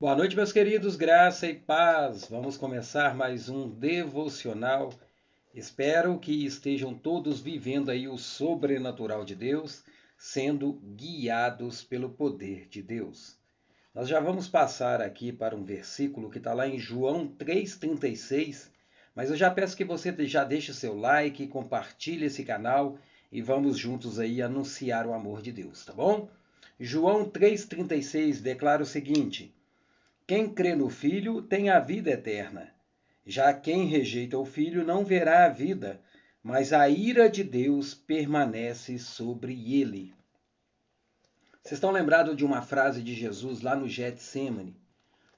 Boa noite, meus queridos, graça e paz. Vamos começar mais um devocional. Espero que estejam todos vivendo aí o sobrenatural de Deus, sendo guiados pelo poder de Deus. Nós já vamos passar aqui para um versículo que está lá em João 3,36, mas eu já peço que você já deixe seu like, compartilhe esse canal e vamos juntos aí anunciar o amor de Deus, tá bom? João 3,36 declara o seguinte: quem crê no Filho tem a vida eterna. Já quem rejeita o Filho não verá a vida, mas a ira de Deus permanece sobre ele. Vocês estão lembrados de uma frase de Jesus lá no Getsêmani,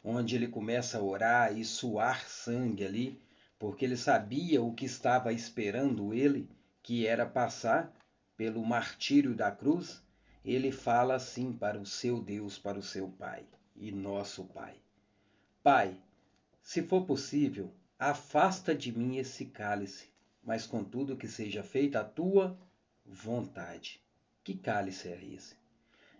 onde ele começa a orar e suar sangue ali, porque ele sabia o que estava esperando ele, que era passar pelo martírio da cruz. Ele fala assim para o seu Deus, para o seu Pai e nosso Pai: Pai, se for possível, afasta de mim esse cálice, mas contudo que seja feita a tua vontade. Que cálice é esse?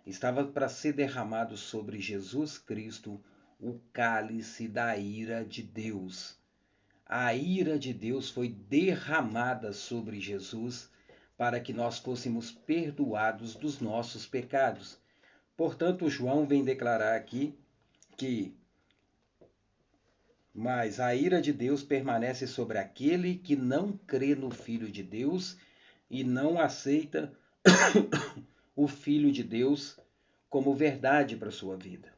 Estava para ser derramado sobre Jesus Cristo o cálice da ira de Deus. A ira de Deus foi derramada sobre Jesus para que nós fôssemos perdoados dos nossos pecados. Portanto, João vem declarar aqui que mas a ira de Deus permanece sobre aquele que não crê no Filho de Deus e não aceita o Filho de Deus como verdade para a sua vida.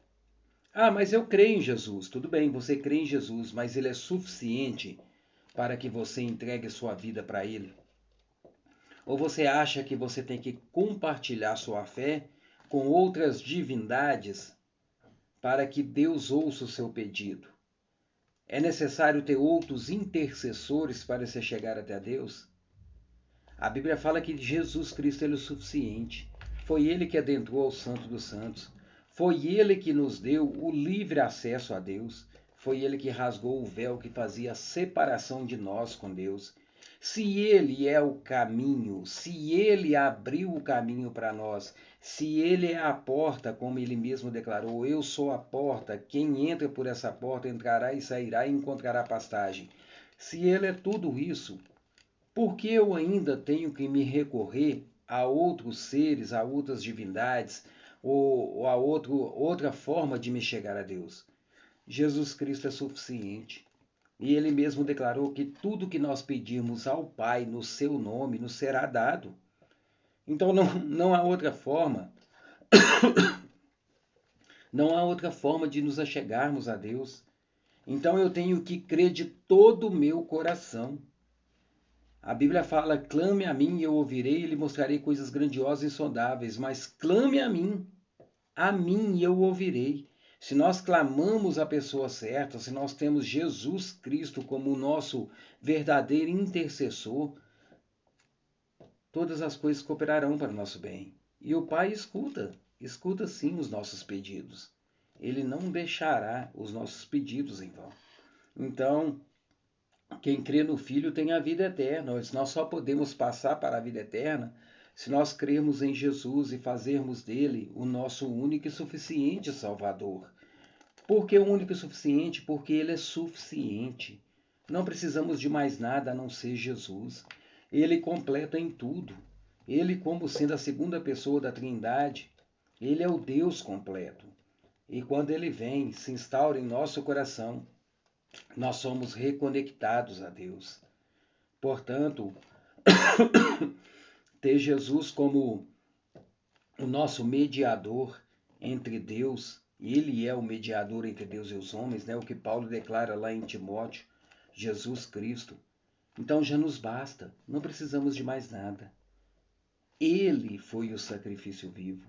Ah, mas eu creio em Jesus. Tudo bem, você crê em Jesus, mas ele é suficiente para que você entregue sua vida para ele? Ou você acha que você tem que compartilhar sua fé com outras divindades para que Deus ouça o seu pedido? É necessário ter outros intercessores para se chegar até Deus? A Bíblia fala que Jesus Cristo é o suficiente. Foi ele que adentrou ao Santo dos Santos. Foi ele que nos deu o livre acesso a Deus. Foi ele que rasgou o véu que fazia a separação de nós com Deus. Se ele é o caminho, se ele abriu o caminho para nós, se ele é a porta, como ele mesmo declarou: eu sou a porta, quem entra por essa porta entrará e sairá e encontrará pastagem. Se ele é tudo isso, por que eu ainda tenho que me recorrer a outros seres, a outras divindades ou a outra forma de me chegar a Deus? Jesus Cristo é suficiente. E ele mesmo declarou que tudo que nós pedirmos ao Pai no seu nome nos será dado. Então não há outra forma, não há outra forma de nos achegarmos a Deus. Então eu tenho que crer de todo o meu coração. A Bíblia fala: clame a mim e eu ouvirei e lhe mostrarei coisas grandiosas e insondáveis. Mas clame a mim e eu ouvirei. Se nós clamamos a pessoa certa, se nós temos Jesus Cristo como o nosso verdadeiro intercessor, todas as coisas cooperarão para o nosso bem. E o Pai escuta sim os nossos pedidos. Ele não deixará os nossos pedidos em vão. Então, quem crê no Filho tem a vida eterna. Nós só podemos passar para a vida eterna se nós crermos em Jesus e fazermos dele o nosso único e suficiente Salvador. Por que o único e suficiente? Porque ele é suficiente. Não precisamos de mais nada a não ser Jesus. Ele completa em tudo. Ele, como sendo a segunda pessoa da Trindade, ele é o Deus completo. E quando ele vem, se instaura em nosso coração, nós somos reconectados a Deus. Portanto, ter Jesus como o nosso mediador entre Deus, ele é o mediador entre Deus e os homens, né? O que Paulo declara lá em Timóteo, Jesus Cristo. Então já nos basta, não precisamos de mais nada. Ele foi o sacrifício vivo.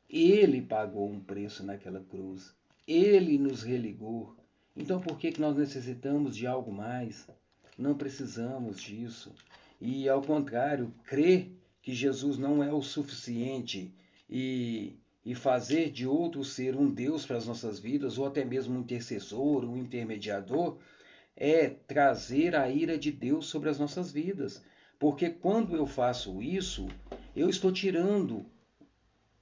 Ele pagou um preço naquela cruz. Ele nos religou. Então por que nós necessitamos de algo mais? Não precisamos disso. E ao contrário, crer que Jesus não é o suficiente e fazer de outro ser um Deus para as nossas vidas, ou até mesmo um intercessor, um intermediador, é trazer a ira de Deus sobre as nossas vidas. Porque quando eu faço isso, eu estou tirando,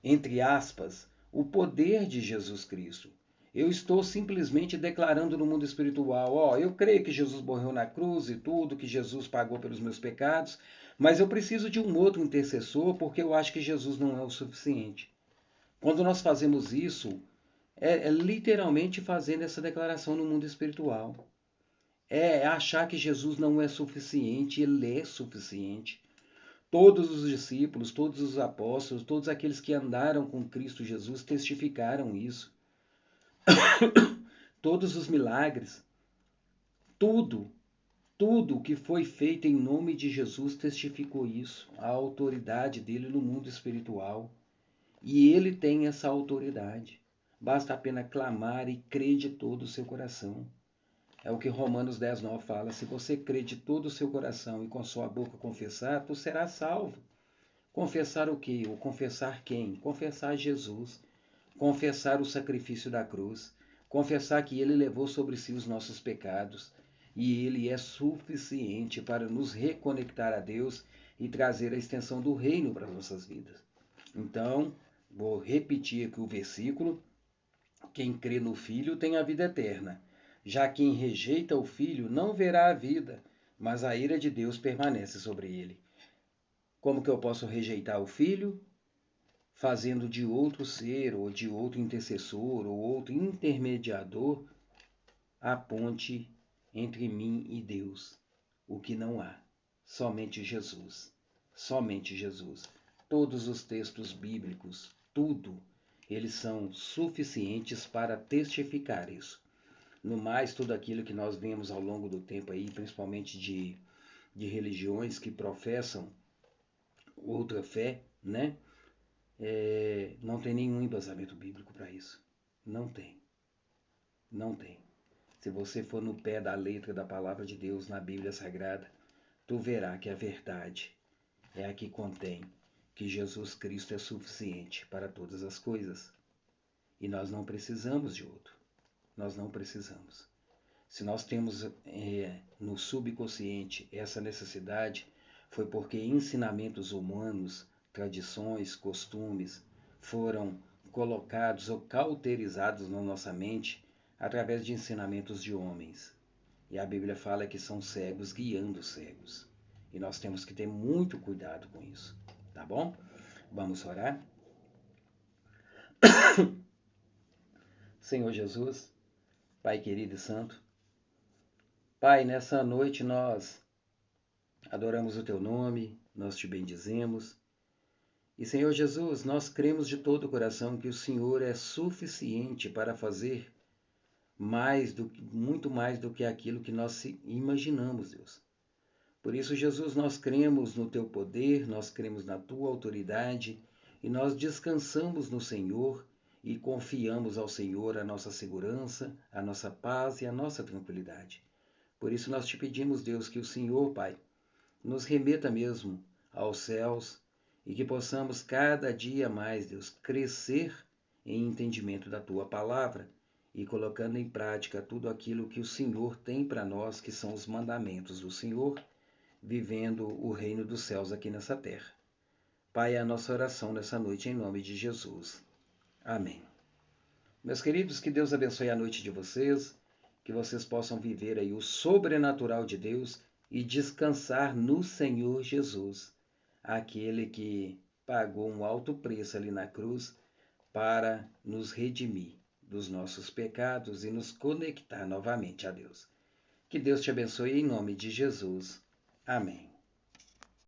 entre aspas, o poder de Jesus Cristo. Eu estou simplesmente declarando no mundo espiritual, ó, eu creio que Jesus morreu na cruz e tudo, que Jesus pagou pelos meus pecados, mas eu preciso de um outro intercessor porque eu acho que Jesus não é o suficiente. Quando nós fazemos isso, é literalmente fazendo essa declaração no mundo espiritual. É achar que Jesus não é suficiente, ele é suficiente. Todos os discípulos, todos os apóstolos, todos aqueles que andaram com Cristo Jesus testificaram isso. Todos os milagres, tudo, tudo que foi feito em nome de Jesus testificou isso, a autoridade dele no mundo espiritual. E ele tem essa autoridade. Basta apenas clamar e crer de todo o seu coração. É o que Romanos 10:9 fala. Se você crer de todo o seu coração e com sua boca confessar, tu serás salvo. Confessar o quê? Ou confessar quem? Confessar Jesus. Confessar o sacrifício da cruz. Confessar que ele levou sobre si os nossos pecados. E ele é suficiente para nos reconectar a Deus e trazer a extensão do reino para as nossas vidas. Então, vou repetir aqui o versículo. Quem crê no Filho tem a vida eterna. Já quem rejeita o Filho não verá a vida, mas a ira de Deus permanece sobre ele. Como que eu posso rejeitar o Filho? Fazendo de outro ser, ou de outro intercessor, ou outro intermediador, a ponte entre mim e Deus. O que não há. Somente Jesus. Somente Jesus. Todos os textos bíblicos, tudo, eles são suficientes para testificar isso. No mais, tudo aquilo que nós vemos ao longo do tempo aí, principalmente de religiões que professam outra fé, né? Não tem nenhum embasamento bíblico para isso. Não tem. Não tem. Se você for no pé da letra da palavra de Deus na Bíblia Sagrada, tu verá que a verdade é a que contém que Jesus Cristo é suficiente para todas as coisas. E nós não precisamos de outro. Nós não precisamos. Se nós temos no subconsciente essa necessidade, foi porque ensinamentos humanos, tradições, costumes foram colocados ou cauterizados na nossa mente através de ensinamentos de homens. E a Bíblia fala que são cegos guiando cegos. E nós temos que ter muito cuidado com isso, tá bom? Vamos orar? Senhor Jesus, Pai querido e santo, Pai, nessa noite nós adoramos o Teu nome, nós Te bendizemos. E, Senhor Jesus, nós cremos de todo o coração que o Senhor é suficiente para fazer muito mais do que aquilo que nós imaginamos, Deus. Por isso, Jesus, nós cremos no Teu poder, nós cremos na Tua autoridade e nós descansamos no Senhor e confiamos ao Senhor a nossa segurança, a nossa paz e a nossa tranquilidade. Por isso nós te pedimos, Deus, que o Senhor, Pai, nos remeta mesmo aos céus e que possamos cada dia mais, Deus, crescer em entendimento da Tua palavra e colocando em prática tudo aquilo que o Senhor tem para nós, que são os mandamentos do Senhor, vivendo o reino dos céus aqui nessa terra. Pai, é a nossa oração nessa noite em nome de Jesus. Amém. Meus queridos, que Deus abençoe a noite de vocês, que vocês possam viver aí o sobrenatural de Deus e descansar no Senhor Jesus, aquele que pagou um alto preço ali na cruz para nos redimir dos nossos pecados e nos conectar novamente a Deus. Que Deus te abençoe em nome de Jesus. Amém.